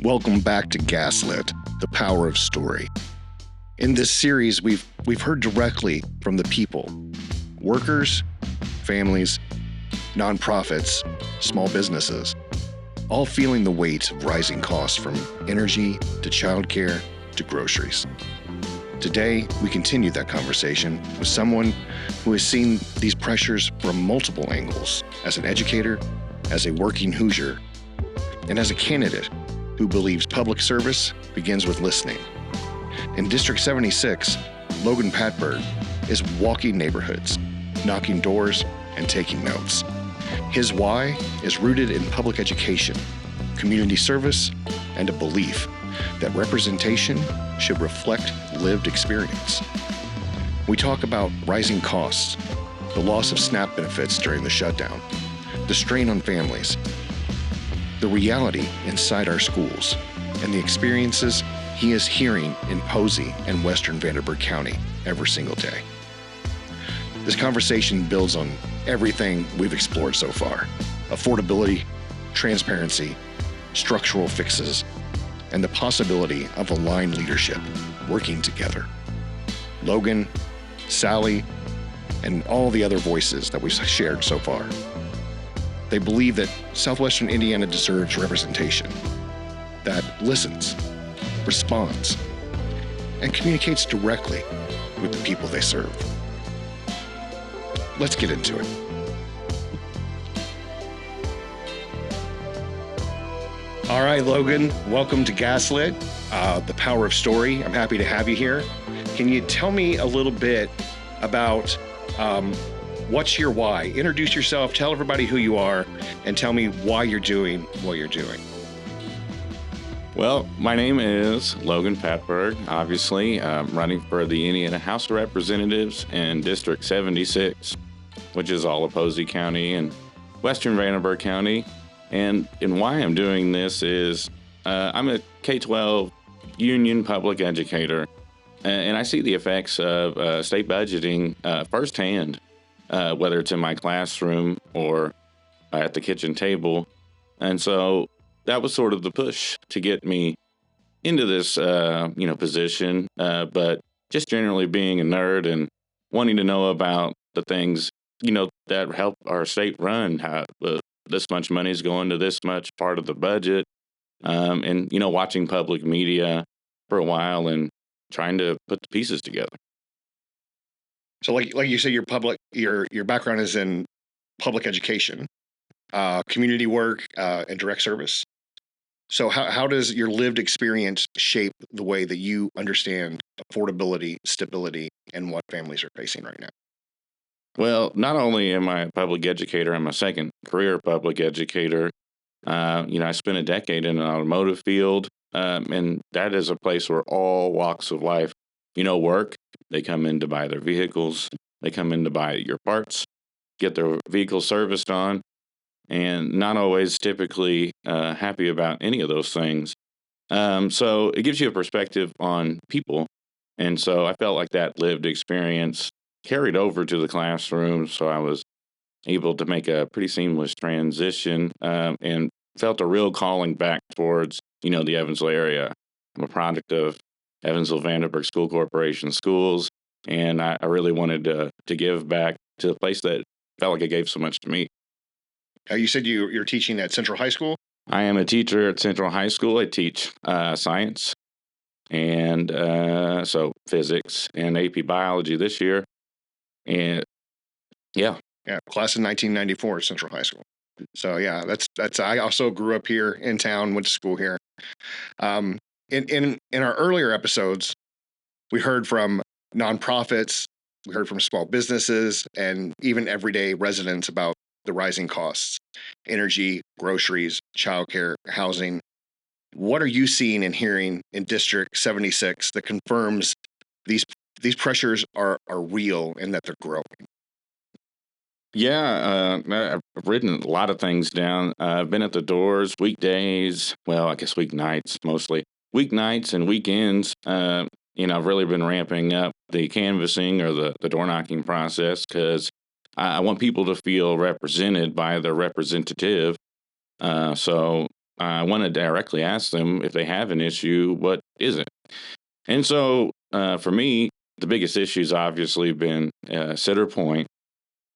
Welcome back to Gaslit, the power of story. In this series, we've heard directly from the people, workers, families, nonprofits, small businesses, all feeling the weight of rising costs from energy to childcare to groceries. Today, we continue that conversation with someone who has seen these pressures from multiple angles, as an educator, as a working Hoosier, and as a candidate who believes public service begins with listening. In District 76, Logan Patberg is walking neighborhoods, knocking doors, and taking notes. His why is rooted in public education, community service, and a belief that representation should reflect lived experience. We talk about rising costs, the loss of SNAP benefits during the shutdown, the strain on families, the reality inside our schools, and the experiences he is hearing in Posey and Western Vanderburgh County every single day. This conversation builds on everything we've explored so far: affordability, transparency, structural fixes, and the possibility of aligned leadership working together. Logan, Sally, and all the other voices that we've shared so far. They believe that Southwestern Indiana deserves representation that listens, responds, and communicates directly with the people they serve. Let's get into it. All right, Logan, welcome to Gaslit, the power of story. I'm happy to have you here. Can you tell me a little bit about what's your why? Introduce yourself, tell everybody who you are, and tell me why you're doing what you're doing. Well, my name is Logan Patberg. Obviously, I'm running for the Indiana House of Representatives in District 76, which is all of Posey County and Western Vanderburgh County. And why I'm doing this is I'm a K-12 union public educator, and I see the effects of state budgeting firsthand, whether it's in my classroom or at the kitchen table. And so that was sort of the push to get me into this, position. But just generally being a nerd and wanting to know about the things, that help our state run, how this much money is going to this much part of the budget, and, watching public media for a while and trying to put the pieces together. So like you said, your background is in public education, community work, and direct service. So how does your lived experience shape the way that you understand affordability, stability, and what families are facing right now? Well, not only am I a public educator, I'm a second career public educator. I spent a decade in an automotive field, and that is a place where all walks of life, work. They come in to buy their vehicles. They come in to buy your parts, get their vehicle serviced on, and not always typically happy about any of those things. So it gives you a perspective on people. And so I felt like that lived experience carried over to the classroom. So I was able to make a pretty seamless transition and felt a real calling back towards, the Evansville area. I'm a product of Evansville Vanderburgh School Corporation schools, and I really wanted to give back to a place that felt like it gave so much to me. You said you're teaching at Central High School? I am a teacher at Central High School. I teach science and so physics and AP biology this year. And yeah, class of 1994 at Central High School. So yeah, that's. I also grew up here in town, went to school here. In our earlier episodes, we heard from nonprofits, we heard from small businesses, and even everyday residents about the rising costs: energy, groceries, childcare, housing. What are you seeing and hearing in District 76 that confirms these pressures are real and that they're growing? Yeah, I've written a lot of things down. I've been at the doors weekdays, well, I guess weeknights mostly. Weeknights and weekends, I've really been ramping up the canvassing or the door knocking process because I want people to feel represented by their representative. So I want to directly ask them if they have an issue, what is it? And so for me, the biggest issue's obviously been Cedar Point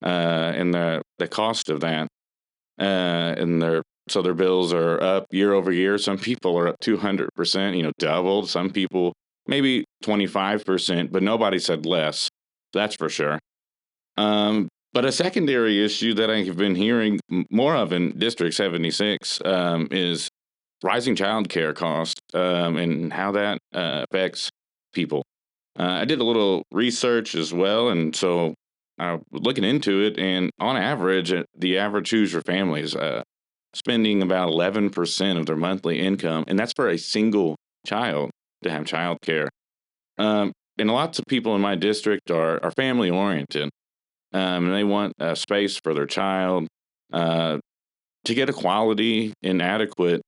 and the cost of that. And their bills are up year over year. Some people are up 200%, doubled. Some people maybe 25%, but nobody said less. That's for sure. But a secondary issue that I have been hearing more of in District 76 is rising childcare costs and how that affects people. I did a little research as well, and so I was looking into it. And on average, the average Hoosier family is spending about 11% of their monthly income, and that's for a single child to have childcare. And lots of people in my district are family oriented. And they want a space for their child to get a quality and adequate,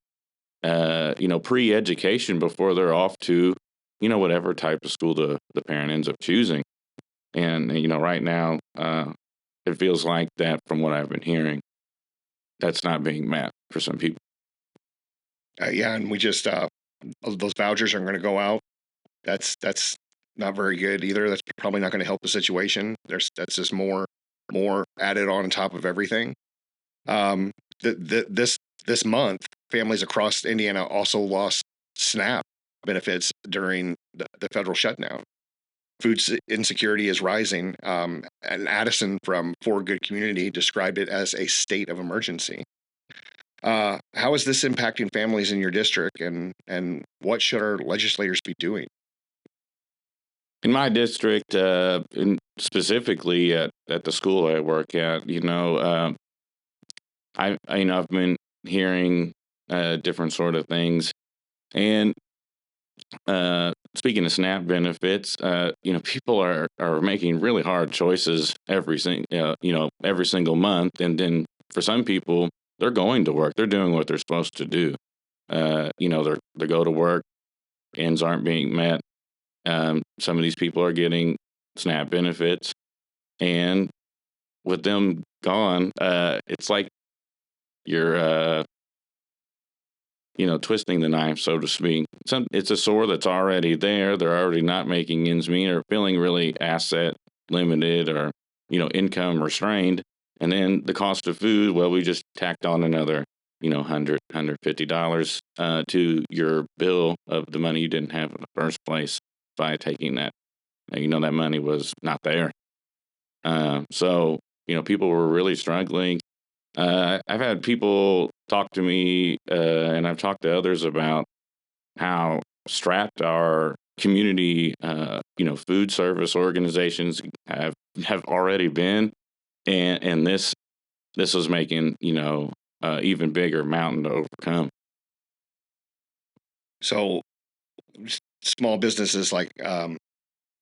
pre-education before they're off to, whatever type of school the parent ends up choosing. And, right now, it feels like that from what I've been hearing, that's not being met for some people. Yeah, and we just those vouchers are going to go out. That's not very good either. That's probably not going to help the situation. That's just more added on top of everything. This month, families across Indiana also lost SNAP benefits during the federal shutdown. Food insecurity is rising, and Addison from For Good Community described it as a state of emergency. How is this impacting families in your district, and what should our legislators be doing? In my district, and specifically at the school I work at, I've been hearing different sort of things, and speaking of SNAP benefits, people are making really hard choices every single month, and then for some people, they're going to work, they're doing what they're supposed to do. They go to work, ends aren't being met. Some of these people are getting SNAP benefits, and with them gone, it's like you're twisting the knife, so to speak. It's a sore that's already there. They're already not making ends meet or feeling really asset limited or, income restrained. And then the cost of food, well, we just tacked on another, $150 to your bill of the money you didn't have in the first place by taking that. That money was not there. So, people were really struggling. I've had people talk to me, and I've talked to others about how strapped our community, food service organizations have already been, and this was making even bigger mountain to overcome. So, small businesses like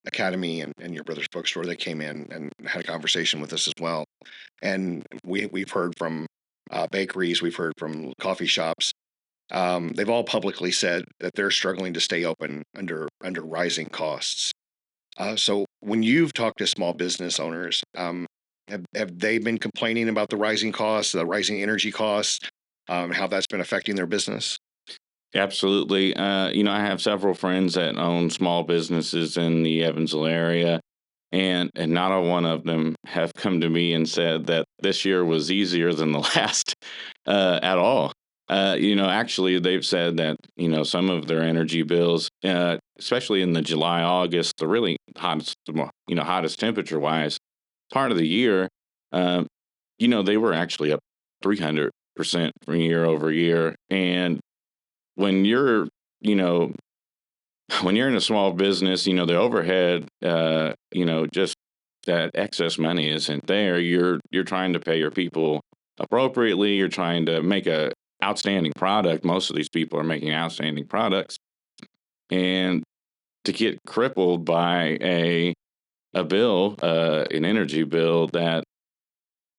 Academy and your brother's bookstore, they came in and had a conversation with us as well. And we've heard from bakeries, we've heard from coffee shops. They've all publicly said that they're struggling to stay open under rising costs. So when you've talked to small business owners, have they been complaining about the rising costs, the rising energy costs, how that's been affecting their business? Absolutely. I have several friends that own small businesses in the Evansville area, and not a one of them have come to me and said that this year was easier than the last at all. Actually, they've said that some of their energy bills, especially in the July, August, the really hottest temperature wise part of the year, they were actually up 300% from year over year, and when you're, you know, when you're in a small business, the overhead, just that excess money isn't there. You're trying to pay your people appropriately. You're trying to make a outstanding product. Most of these people are making outstanding products, and to get crippled by a bill, an energy bill that,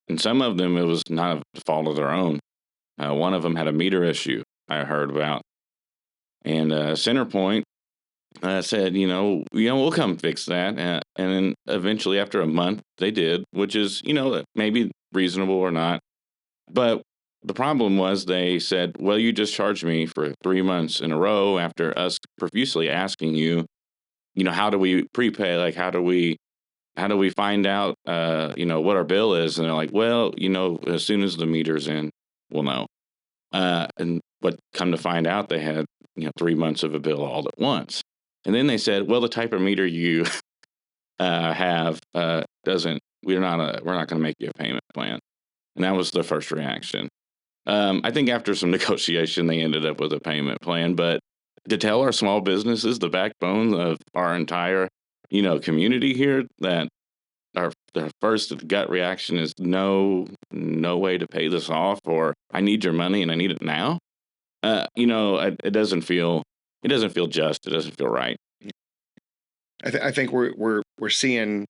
and some of them it was not a fault of their own. One of them had a meter issue I heard about, and CenterPoint said, we'll come fix that. And then eventually, after a month, they did, which is, maybe reasonable or not. But the problem was they said, well, you just charged me for 3 months in a row after us profusely asking you, how do we prepay? Like, how do we find out, what our bill is? And they're like, well, as soon as the meter's in, we'll know. But come to find out, they had 3 months of a bill all at once. And then they said, well, the type of meter you have doesn't. We're not going to make you a payment plan. And that was the first reaction. I think after some negotiation, they ended up with a payment plan. But to tell our small businesses, the backbone of our entire community here, that their first gut reaction is no way to pay this off, or I need your money and I need it now. It doesn't feel just. It doesn't feel right. I think we're seeing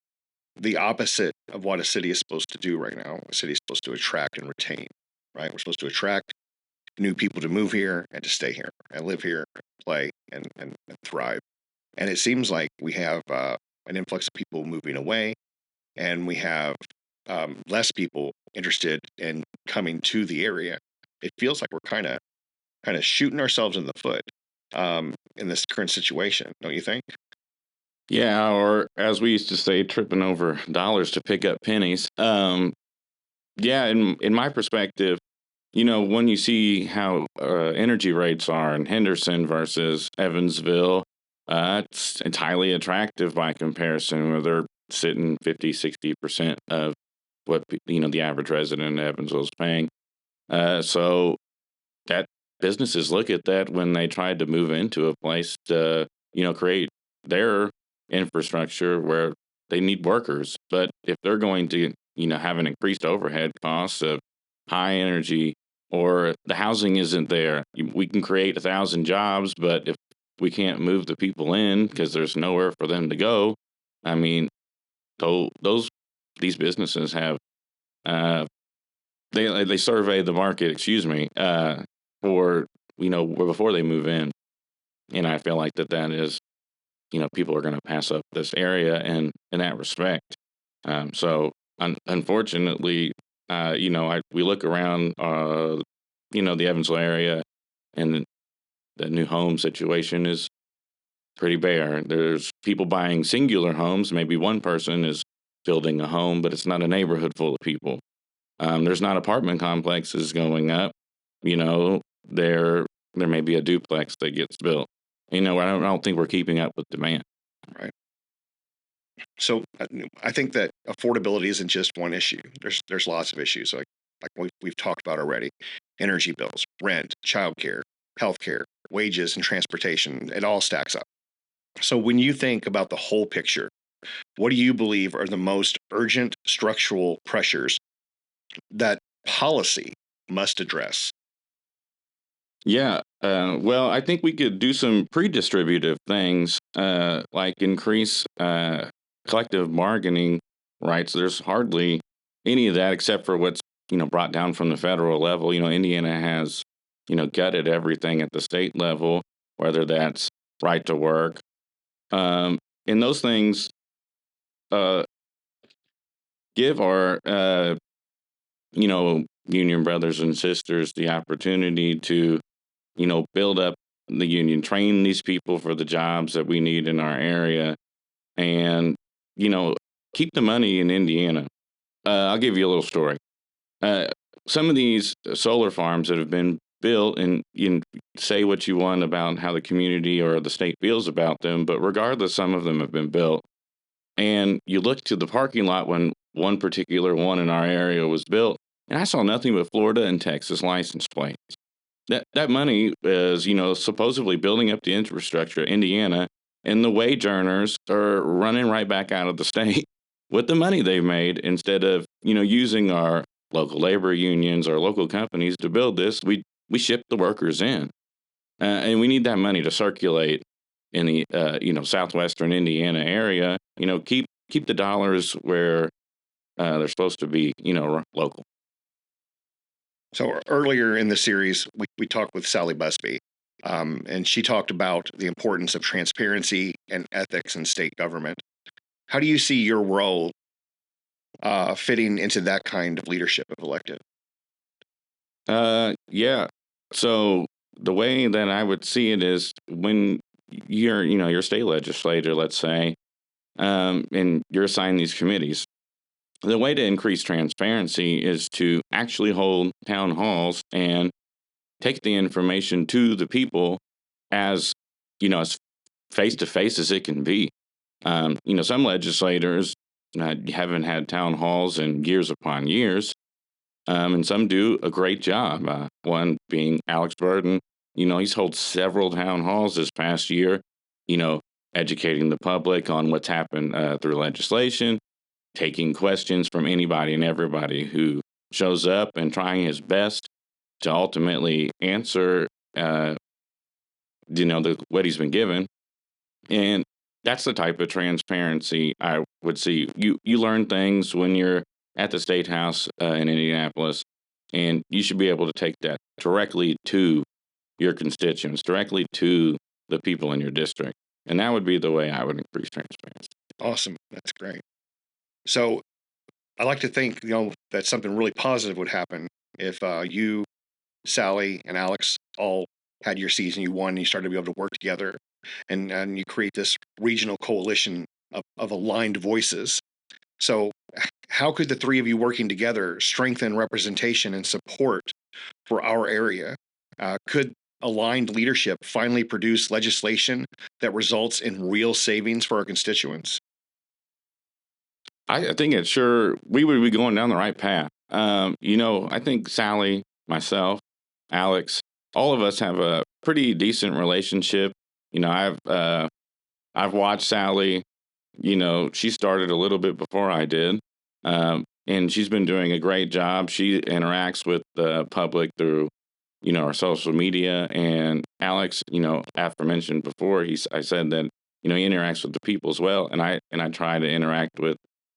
the opposite of what a city is supposed to do right now. A city is supposed to attract and retain, right? We're supposed to attract new people to move here and to stay here and live here, and play and thrive. And it seems like we have an influx of people moving away, and we have less people interested in coming to the area. It feels like we're kind of shooting ourselves in the foot in this current situation, don't you think? Yeah, or as we used to say, tripping over dollars to pick up pennies. Yeah, in my perspective, when you see how energy rates are in Henderson versus Evansville, it's highly attractive by comparison, where they're sitting 50, 60% of what the average resident in Evansville is paying. So that businesses look at that when they tried to move into a place to create their infrastructure where they need workers. But if they're going to have an increased overhead cost of high energy, or the housing isn't there, we can create 1,000 jobs, but if we can't move the people in because there's nowhere for them to go, I mean, those these businesses have uh, they survey the market, excuse me, for before they move in, and I feel like that is people are going to pass up this area in that respect. Unfortunately, we look around, the Evansville area, and the new home situation is pretty bare. There's people buying singular homes. Maybe one person is building a home, but it's not a neighborhood full of people. There's not apartment complexes going up. There may be a duplex that gets built. I don't think we're keeping up with demand. Right. So I think that affordability isn't just one issue. There's lots of issues like we've talked about already: energy bills, rent, childcare, healthcare, wages, and transportation. It all stacks up. So when you think about the whole picture, what do you believe are the most urgent structural pressures that policy must address? Yeah. Well, I think we could do some pre-distributive things, like increase collective bargaining rights. There's hardly any of that except for what's brought down from the federal level. Indiana has gutted everything at the state level, whether that's right to work, and those things uh, give our union brothers and sisters the opportunity to build up the union, train these people for the jobs that we need in our area, and, you know, keep the money in Indiana. I'll give you a little story. Uh, some of these solar farms that have been built, and you can say what you want about how the community or the state feels about them, but regardless, some of them have been built. And you look to the parking lot when one particular one in our area was built, and I saw nothing but Florida and Texas license plates. That money is, supposedly building up the infrastructure of Indiana, and the wage earners are running right back out of the state with the money they've made instead of, using our local labor unions or local companies to build this. We ship the workers in, and we need that money to circulate in the southwestern Indiana area. Keep the dollars where they're supposed to be, local. So earlier in the series, we talked with Sally Busby, and she talked about the importance of transparency and ethics in state government. How do you see your role fitting into that kind of leadership if elected? Yeah. So the way that I would see it is when your state legislator, let's say, and you're assigned these committees. The way to increase transparency is to actually hold town halls and take the information to the people as as face to face as it can be. Some legislators haven't had town halls in years upon years, and some do a great job. One being Alex Burton. He's held several town halls this past year. You know, educating the public on what's happened through legislation, taking questions from anybody and everybody who shows up, and trying his best to ultimately answer. What he's been given, and that's the type of transparency I would see. You learn things when you're at the state house in Indianapolis, and you should be able to take that directly to your constituents, directly to the people in your district, and that would be the way I would increase transparency. Awesome. That's great. So I like to think, that something really positive would happen if you, Sally, and Alex all had your season, you won, and you started to be able to work together, and you create this regional coalition of aligned voices. So, how could the three of you working together strengthen representation and support for our area? Could aligned leadership finally produce legislation that results in real savings for our constituents? I think we would be going down the right path. I think Sally, myself, Alex, all of us have a pretty decent relationship. I've watched Sally. She started a little bit before I did, and she's been doing a great job. She interacts with the public through our social media. And Alex, aforementioned before, I said that he interacts with the people as well, and I try to interact with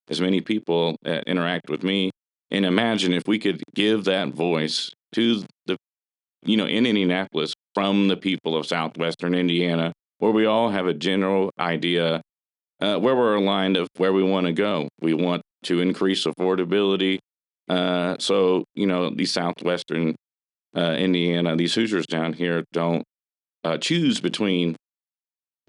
as many people that interact with me. And imagine if we could give that voice to the in Indianapolis from the people of Southwestern Indiana, where we all have a general idea where we're aligned of where we want to go. We want to increase affordability. So these Southwestern Indiana, these Hoosiers down here don't choose between,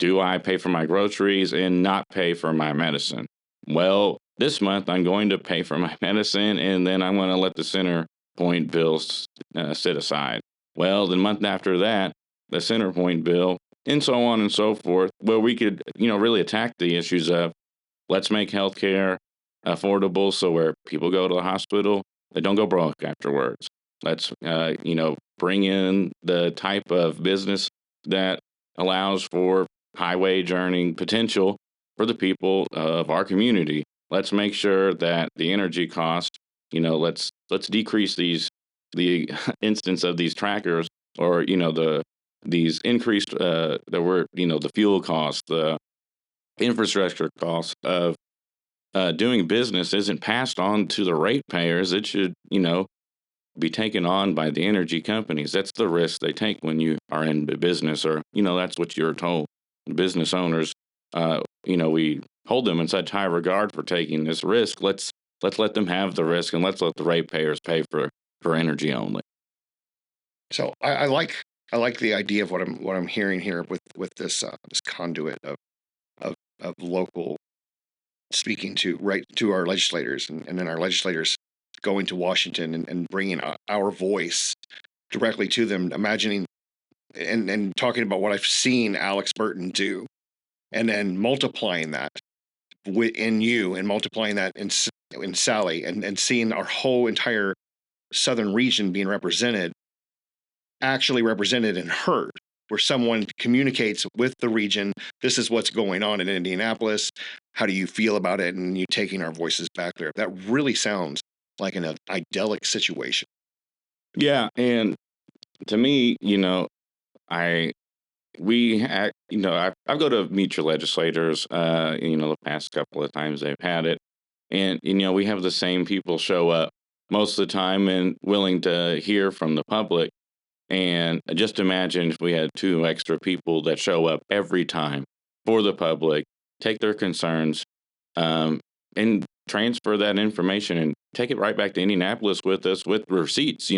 do I pay for my groceries and not pay for my medicine? Well, this month I'm going to pay for my medicine, and then I'm going to let the center point bills sit aside. Well, the month after that, the center point bill, and so on and so forth. Well, we could, really attack the issues of, let's make healthcare affordable, so where people go to the hospital, they don't go broke afterwards. Let's, bring in the type of business that allows for high wage earning potential for the people of our community. Let's make sure that the energy cost, let's decrease the instance of these trackers, or these increased the fuel costs, the infrastructure costs of doing business isn't passed on to the ratepayers. It should be taken on by the energy companies. That's the risk they take when you are in business, or that's what you're told. Business owners, we hold them in such high regard for taking this risk. Let's let them have the risk, and let's let the ratepayers pay for energy only. So I like the idea of what I'm hearing here with this conduit of local speaking to our legislators, and then our legislators going to Washington and bringing our voice directly to them, imagining and talking about what I've seen Alex Burton do, and then multiplying that in you, and multiplying that in Sally, and seeing our whole entire southern region being actually represented and heard, where someone communicates with the region, this is what's going on in Indianapolis, how do you feel about it, and you taking our voices back there. That really sounds like an idyllic situation. Yeah, and to me, I we had, I go to meet your legislators, the past couple of times they've had it, and we have the same people show up most of the time and willing to hear from the public. And just imagine if we had two extra people that show up every time for the public, take their concerns, and transfer that information and take it right back to Indianapolis with us with receipts.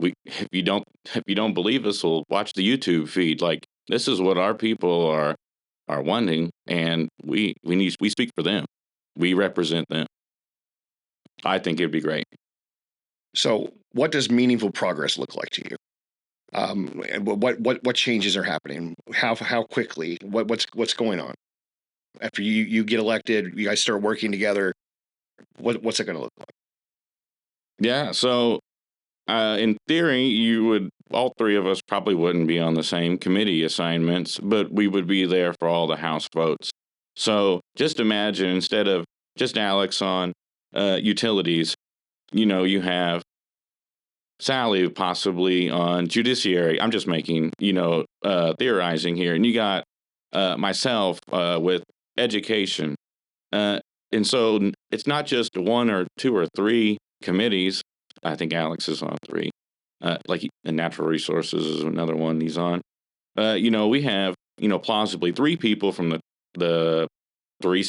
if you don't believe us, we'll watch the YouTube feed. Like, this is what our people are wanting, and we speak for them. We represent them. I think it'd be great. So, what does meaningful progress look like to you? And what changes are happening? How quickly? What's going on? After you get elected, you guys start working together. What's it going to look like? Yeah. So, in theory, all three of us probably wouldn't be on the same committee assignments, but we would be there for all the House votes. So just imagine, instead of just Alex on utilities, you have Sally possibly on judiciary. I'm just making, theorizing here. And you got myself with education. Uh, and so it's not just one or two or three committees. I think Alex is on three. The natural resources is another one he's on. We have, plausibly three people from the three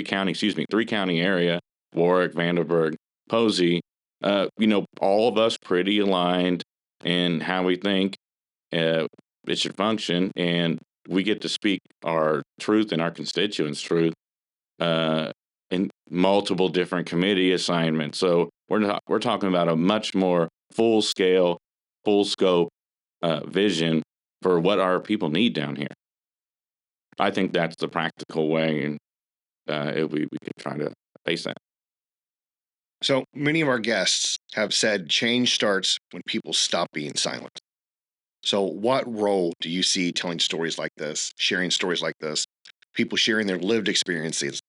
county area: Warwick, Vanderburgh, Posey. All of us pretty aligned in how we think it should function, and we get to speak our truth and our constituents' truth in multiple different committee assignments. So we're talking about a much more full scale, full scope vision for what our people need down here. I think that's the practical way, and we could try to face that. So many of our guests have said change starts when people stop being silent. So, what role do you see telling stories like this, sharing stories like this, people sharing their lived experiences,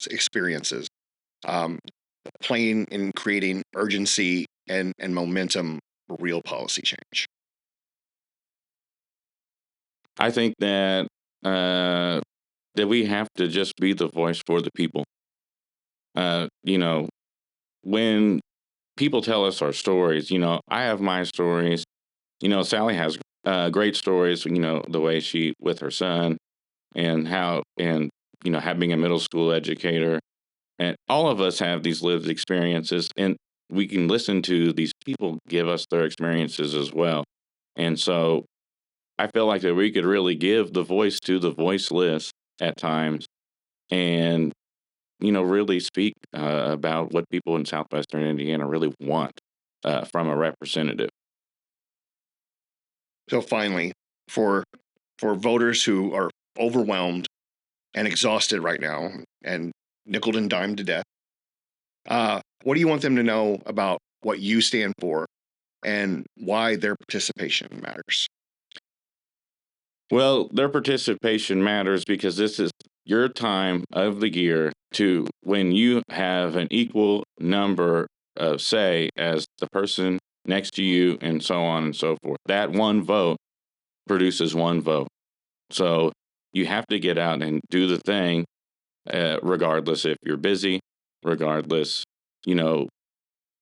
um, playing in creating urgency and momentum for real policy change? I think that that we have to just be the voice for the people. When people tell us our stories, I have my stories. Sally has great stories. The way she with her son, and having a middle school educator, and all of us have these lived experiences, and we can listen to these people give us their experiences as well. And so I feel like that we could really give the voice to the voiceless at times, and really speak about what people in Southwestern Indiana really want from a representative. So, finally, for voters who are overwhelmed and exhausted right now and nickel and dimed to death, what do you want them to know about what you stand for and why their participation matters? Well, their participation matters because this is your time of the year to when you have an equal number of say as the person next to you, and so on and so forth. That one vote produces one vote. So you have to get out and do the thing, regardless if you're busy, regardless, you know,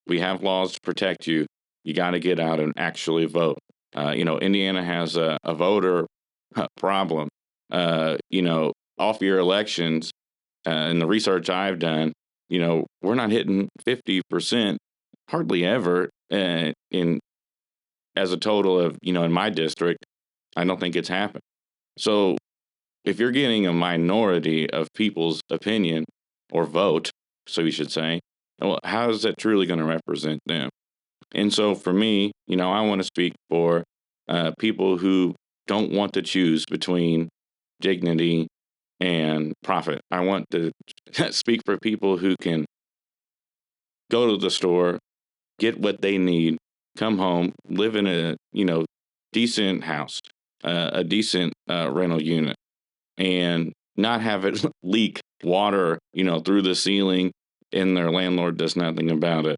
we have laws to protect you. You got to get out and actually vote. Indiana has a voter problem. Off year elections, and the research I've done, we're not hitting 50% hardly ever in as a total of, in my district. I don't think it's happened. So if you're getting a minority of people's opinion or vote, so you should say, well, how is that truly going to represent them? And so for me, I want to speak for people who don't want to choose between dignity and profit. I want to speak for people who can go to the store, get what they need, come home, live in a, decent house, a decent rental unit, and not have it leak water, through the ceiling and their landlord does nothing about it.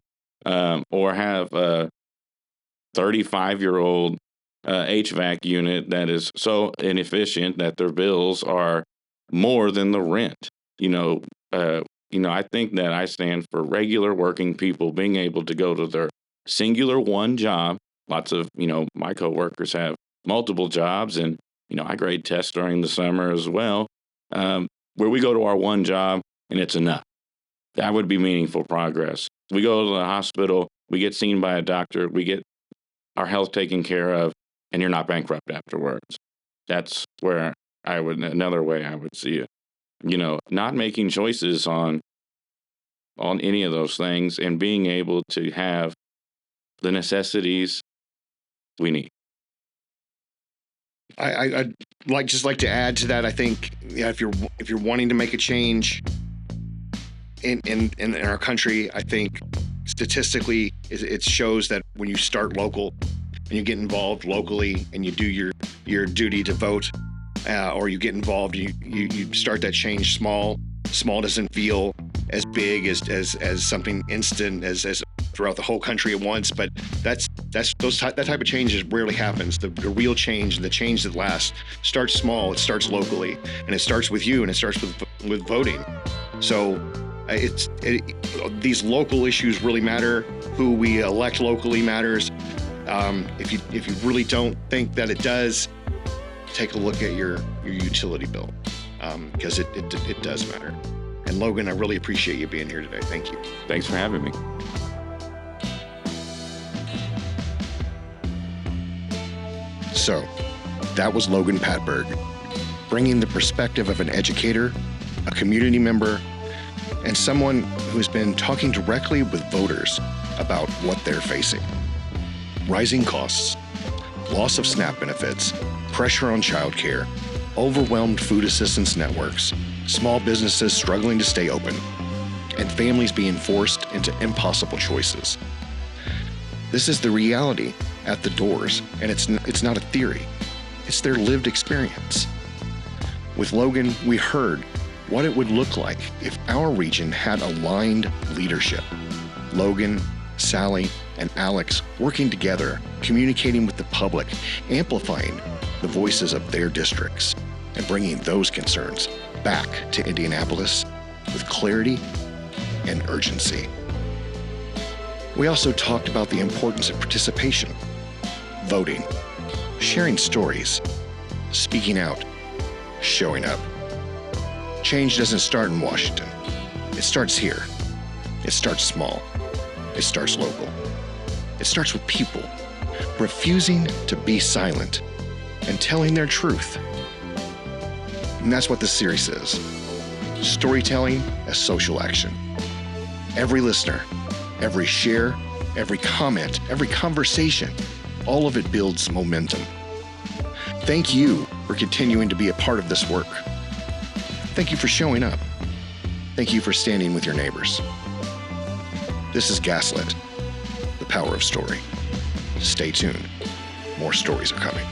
Or have a 35-year-old HVAC unit that is so inefficient that their bills are more than the rent. I think that I stand for regular working people being able to go to their singular one job. Lots of, my coworkers have multiple jobs, and, I grade tests during the summer as well, where we go to our one job and it's enough. That would be meaningful progress. We go to the hospital, we get seen by a doctor, we get our health taken care of, and you're not bankrupt afterwards. That's where another way I would see it. Not making choices on any of those things and being able to have the necessities we need. I'd like to add to that. I think if you're wanting to make a change in our country, I think statistically it shows that when you start local and you get involved locally and you do your duty to vote, or you get involved, you start that change small. Small doesn't feel as big as something instant as throughout the whole country at once, but that type of change rarely happens. The real change, the change that lasts, starts small. It starts locally, and it starts with you, and it starts with voting. So these local issues really matter. Who we elect locally matters. If you really don't think that it does, take a look at your utility bill, because it does matter. And Logan, I really appreciate you being here today. Thank you. Thanks for having me. So, that was Logan Patberg, bringing the perspective of an educator, a community member, and someone who's been talking directly with voters about what they're facing. Rising costs, loss of SNAP benefits, pressure on childcare, overwhelmed food assistance networks, small businesses struggling to stay open, and families being forced into impossible choices. This is the reality at the doors, and it's not a theory. It's their lived experience. With Logan, we heard what it would look like if our region had aligned leadership. Logan, Sally, and Alex working together, communicating with the public, amplifying the voices of their districts, and bringing those concerns back to Indianapolis with clarity and urgency. We also talked about the importance of participation, voting, sharing stories, speaking out, showing up. Change doesn't start in Washington. It starts here. It starts small. It starts local. It starts with people refusing to be silent and telling their truth. And that's what this series is. Storytelling as social action. Every listener, every share, every comment, every conversation, all of it builds momentum. Thank you for continuing to be a part of this work. Thank you for showing up. Thank you for standing with your neighbors. This is Gaslit, the power of story. Stay tuned. More stories are coming.